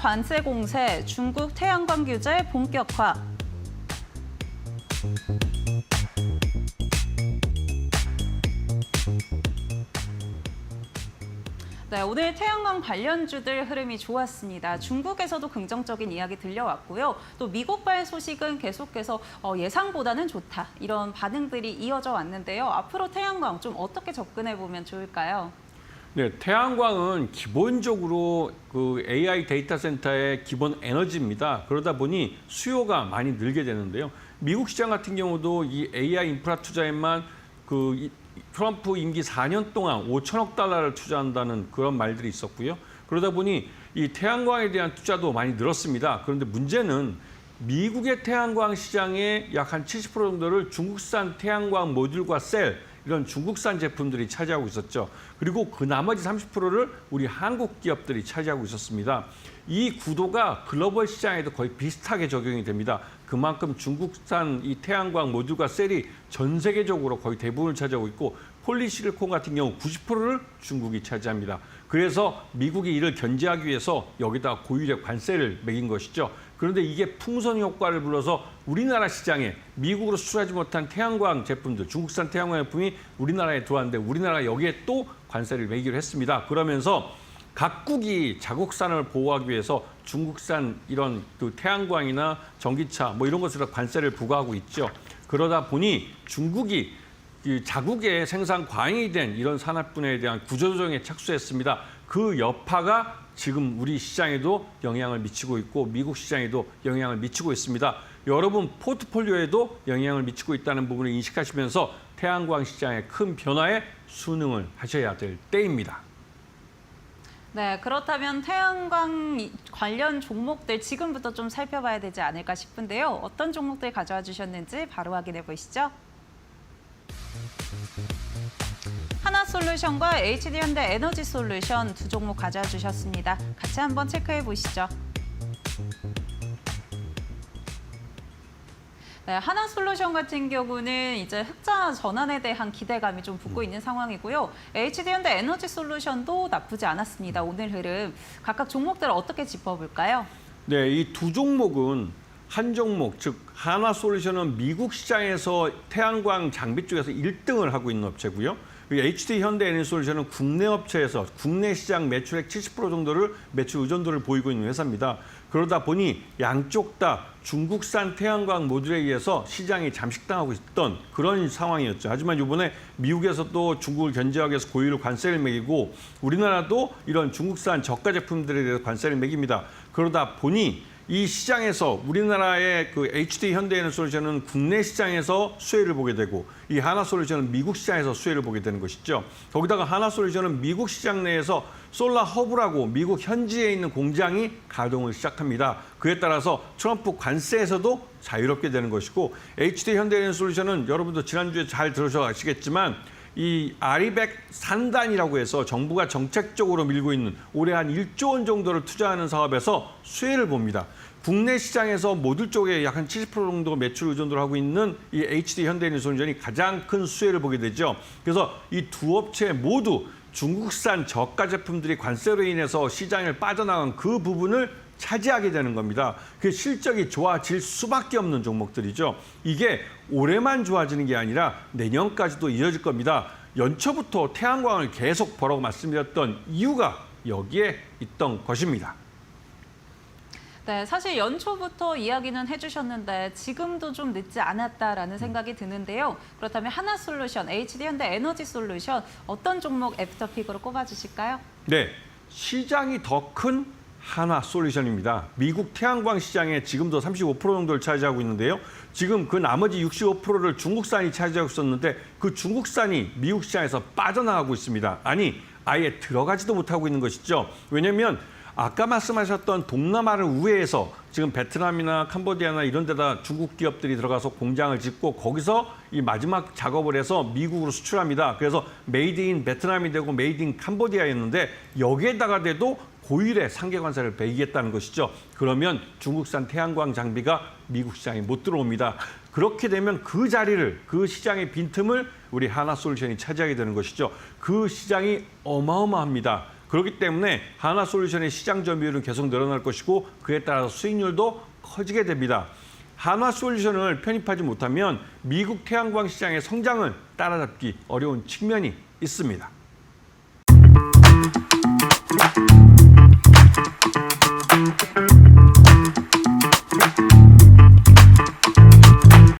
관세 공세, 중국 태양광 규제 본격화. 네, 오늘 태양광 관련주들 흐름이 좋았습니다. 중국에서도 긍정적인 이야기 들려왔고요. 또 미국발 소식은 계속해서 예상보다는 좋다. 이런 반응들이 이어져 왔는데요. 앞으로 태양광 좀 어떻게 접근해 보면 좋을까요? 네, 태양광은 기본적으로 그 AI 데이터 센터의 기본 에너지입니다. 그러다 보니 수요가 많이 늘게 되는데요. 미국 시장 같은 경우도 이 AI 인프라 투자에만 트럼프 임기 4년 동안 5천억 달러를 투자한다는 그런 말들이 있었고요. 그러다 보니 이 태양광에 대한 투자도 많이 늘었습니다. 그런데 문제는 미국의 태양광 시장의 약 한 70% 정도를 중국산 태양광 모듈과 셀, 이런 중국산 제품들이 차지하고 있었죠. 그리고 그 나머지 30%를 우리 한국 기업들이 차지하고 있었습니다. 이 구도가 글로벌 시장에도 거의 비슷하게 적용이 됩니다. 그만큼 중국산 이 태양광 모듈과 셀이 전 세계적으로 거의 대부분을 차지하고 있고 폴리실리콘 같은 경우 90%를 중국이 차지합니다. 그래서 미국이 이를 견제하기 위해서 여기다 고율의 관세를 매긴 것이죠. 그런데 이게 풍선 효과를 불러서 우리나라 시장에 미국으로 수출하지 못한 태양광 제품들, 중국산 태양광 제품이 우리나라에 들어왔는데 우리나라가 여기에 또 관세를 매기로 했습니다. 그러면서 각국이 자국산을 보호하기 위해서 중국산 이런 그 태양광이나 전기차 뭐 이런 것으로 관세를 부과하고 있죠. 그러다 보니 중국이 자국의 생산 과잉이 된 이런 산업 분야에 대한 구조조정에 착수했습니다. 그 여파가 지금 우리 시장에도 영향을 미치고 있고 미국 시장에도 영향을 미치고 있습니다. 여러분 포트폴리오에도 영향을 미치고 있다는 부분을 인식하시면서 태양광 시장의 큰 변화에 순응을 하셔야 될 때입니다. 네, 그렇다면 태양광 관련 종목들 지금부터 좀 살펴봐야 되지 않을까 싶은데요. 어떤 종목들 가져와 주셨는지 바로 확인해 보시죠. 하나솔루션과 HD현대 에너지솔루션 두 종목 가져와 주셨습니다. 같이 한번 체크해 보시죠. 네, 하나솔루션 같은 경우는 이제 흑자 전환에 대한 기대감이 좀 붙고 있는 상황이고요. HD현대 에너지솔루션도 나쁘지 않았습니다. 오늘 흐름 각각 종목들을 어떻게 짚어볼까요? 네, 이 두 종목은 한 종목, 즉 하나솔루션은 미국 시장에서 태양광 장비 쪽에서 1등을 하고 있는 업체고요. HD현대에너지솔루션은 국내 업체에서 국내 시장 매출액 70% 정도를 매출 의존도를 보이고 있는 회사입니다. 그러다 보니 양쪽 다 중국산 태양광 모듈에 의해서 시장이 잠식당하고 있던 그런 상황이었죠. 하지만 이번에 미국에서도 중국을 견제하기 위해서 고율 관세를 매기고 우리나라도 이런 중국산 저가 제품들에 대해서 관세를 매깁니다. 그러다 보니 이 시장에서 우리나라의 그 HD현대에너지솔루션은 국내 시장에서 수혜를 보게 되고 이 하나솔루션은 미국 시장에서 수혜를 보게 되는 것이죠. 거기다가 하나솔루션은 미국 시장 내에서 솔라 허브라고 미국 현지에 있는 공장이 가동을 시작합니다. 그에 따라서 트럼프 관세에서도 자유롭게 되는 것이고 HD현대에너지솔루션은 여러분도 지난주에 잘 들으셔가시겠지만 이 아리백 산단이라고 해서 정부가 정책적으로 밀고 있는 올해 한 1조 원 정도를 투자하는 사업에서 수혜를 봅니다. 국내 시장에서 모듈 쪽에 약 한 70% 정도 매출 의존도를 하고 있는 이 HD현대에너지솔루션이 가장 큰 수혜를 보게 되죠. 그래서 이 두 업체 모두 중국산 저가 제품들이 관세로 인해서 시장을 빠져나간 그 부분을 차지하게 되는 겁니다. 그 실적이 좋아질 수밖에 없는 종목들이죠. 이게 올해만 좋아지는 게 아니라 내년까지도 이어질 겁니다. 연초부터 태양광을 계속 보라고 말씀드렸던 이유가 여기에 있던 것입니다. 네, 사실 연초부터 이야기는 해주셨는데 지금도 좀 늦지 않았다라는 생각이 드는데요. 그렇다면 하나솔루션, HD현대 에너지솔루션 어떤 종목 애프터픽으로 꼽아주실까요? 네, 시장이 더 큰 하나솔루션입니다. 미국 태양광 시장에 지금도 35% 정도를 차지하고 있는데요. 지금 그 나머지 65%를 중국산이 차지하고 있었는데 그 중국산이 미국 시장에서 빠져나가고 있습니다. 아니, 아예 들어가지도 못하고 있는 것이죠. 왜냐하면 아까 말씀하셨던 동남아를 우회해서 지금 베트남이나 캄보디아나 이런 데다 중국 기업들이 들어가서 공장을 짓고 거기서 이 마지막 작업을 해서 미국으로 수출합니다. 그래서 메이드 인 베트남이 되고 메이드 인 캄보디아였는데 여기에다가 대도 고율의 상계 관세를 매기겠다는 것이죠. 그러면 중국산 태양광 장비가 미국 시장에 못 들어옵니다. 그렇게 되면 그 자리를, 그 시장의 빈틈을 우리 하나솔루션이 차지하게 되는 것이죠. 그 시장이 어마어마합니다. 그렇기 때문에 한화솔루션의 시장 점유율은 계속 늘어날 것이고 그에 따라서 수익률도 커지게 됩니다. 한화솔루션을 편입하지 못하면 미국 태양광 시장의 성장을 따라잡기 어려운 측면이 있습니다.